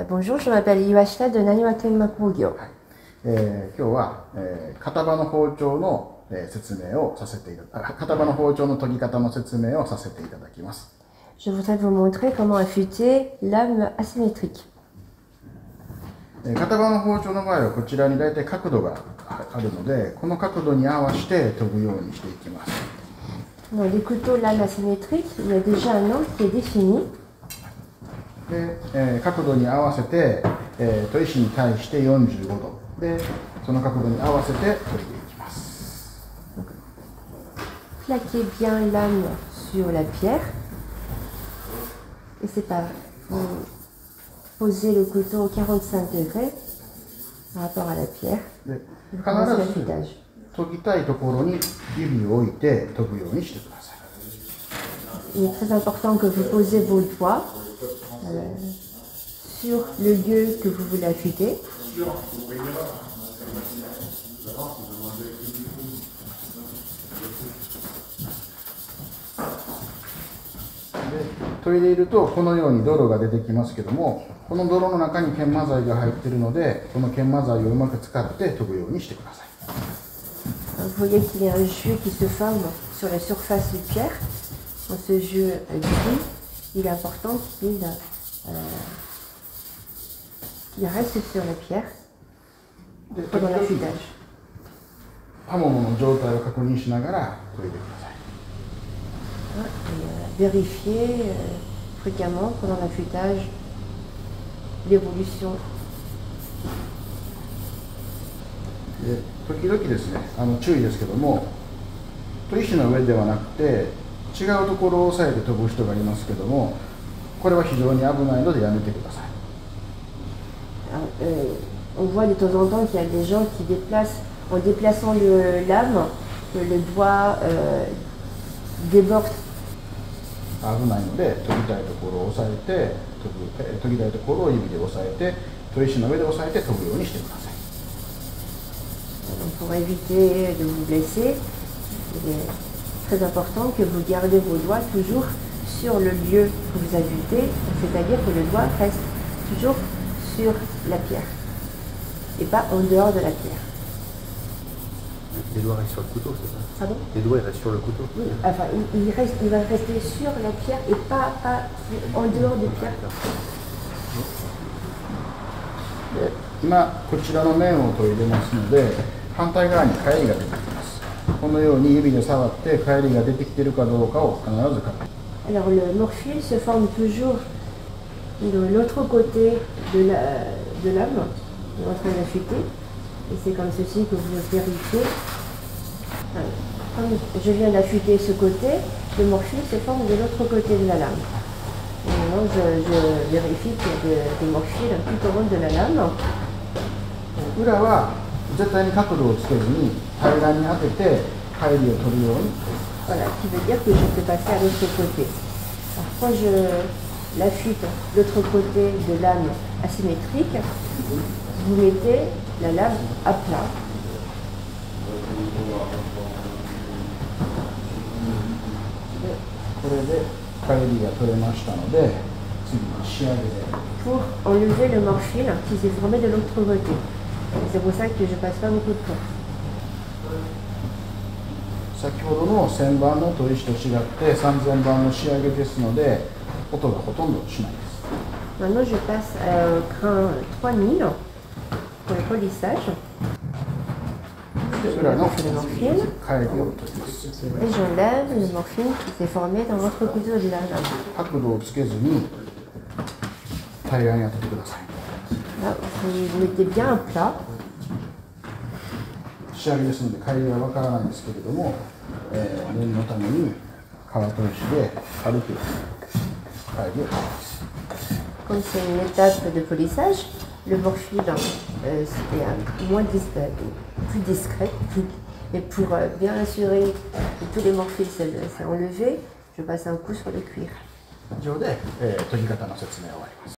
Bonjour, je m'appelle Iwashita de Naniwa Kenma Kogyo. 今日は、片刃の包丁の、説明をさせていただきます。片刃の包丁の研ぎ方の説明をさせていただきます。Je voudrais vous montrer comment affûter lame asymétrique. 片刃の包丁の場合はこちらに大体角度があるので、この角度に合わせて研ぐようにしていきます。Dans les couteaux lame asymétrique, il y a déjà un angle qui est défini. で、角度に合わせて、砥石に対して45度で、その角度に合わせて研いでいきます。Plaquez bien lame sur la pierre. Et c'est pas poser le couteau au 45 degrés par rapport à la pierre. で、必ず研ぎたいところに指を置いて研ぐようにしてください。Il est très important que vous posez vos doigts sur le lieu que vous voulez affûter. 研いでいるとこのように泥が出てきますけども、この泥の中に研磨剤が入っているので、この研磨剤をうまく使って研ぐようにしてください。Vous voyez qu'il y a un jus qui se forme sur la surface de pierre. Dans ce jus gris, il est important qu'il reste sur la pierre pendant l'affûtage. 刃物の状態を確認しながら研いでください。Vérifier fréquemment pendant l'affûtage l'évolution. で、時々ですね、注意ですけども、砥石の上ではなくて違うところを押さえて研ぐ人がいますけども、これは非常に危ないのでやめてください。On voit de temps en temps qu'il y a des gens qui déplacent, en déplaçant le lame, que le doigt déborde. 危ないので、研ぎたいところを押さえて研ぎたいところを指で押さえて、砥石の上で押さえて研ぐようにしてください。Pour éviter de vous blesser, il est très important que vous gardez vos doigts toujours sur le lieu que vous affûtez, c'est-à-dire que le doigt reste toujours sur la pierre et pas en dehors de la pierre. Les doigts restent sur le couteau, c'est ça? Pardon? Les doigts restent sur le couteau? Oui, enfin, il va rester sur la pierre et pas en dehors de pierre. 今こちらの面を研いでますので、反対側に返りが出てきます。このように指で触って返りが出てきているかどうかを必ず確認。Alors le morfil se forme toujours de l'autre côté de lame, on est en train d'affûter, et c'est comme ceci que vous vérifiez. Comme je viens d'affûter ce côté, le morfil se forme de l'autre côté de la lame. Et maintenant je vérifie qu'il y a des morfils tout au long de la lame. 裏は絶対に角度をつけずに平らに当てて返りを取るように。Voilà, qui veut dire que je peux passer à l'autre côté. Alors, quand je l'affûte de l'autre côté de lame asymétrique, vous mettez la lame à plat. これで返りが取れましたので、次に仕上げで。Pour enlever le morfil qui s'est formé de l'autre côté. C'est pour ça que je passe pas beaucoup de temps. 先ほどの1000番の砥石と違って3000番の仕上げですので、音がほとんどしないです。Maintenant, je passe au crin 3000 pour le polissage. 裏の Le morfil. 返りを取ります。 Et j'enlève le morfil qui s'est formé dans l'autre couteau de la lame. 角度をつけずに平らに当ててください。 Là, vous mettez bien à plat. 仕上げですので返りはわからないんですけれども、念のために皮砥石で軽く返りを取ります。 Comme c'est une étape de polissage, le morfil est plus discret. Et pour bien assurer que tous les morfils s'est enlevé, je passe un coup sur le cuir. 以上で、研ぎ方の説明を終わります。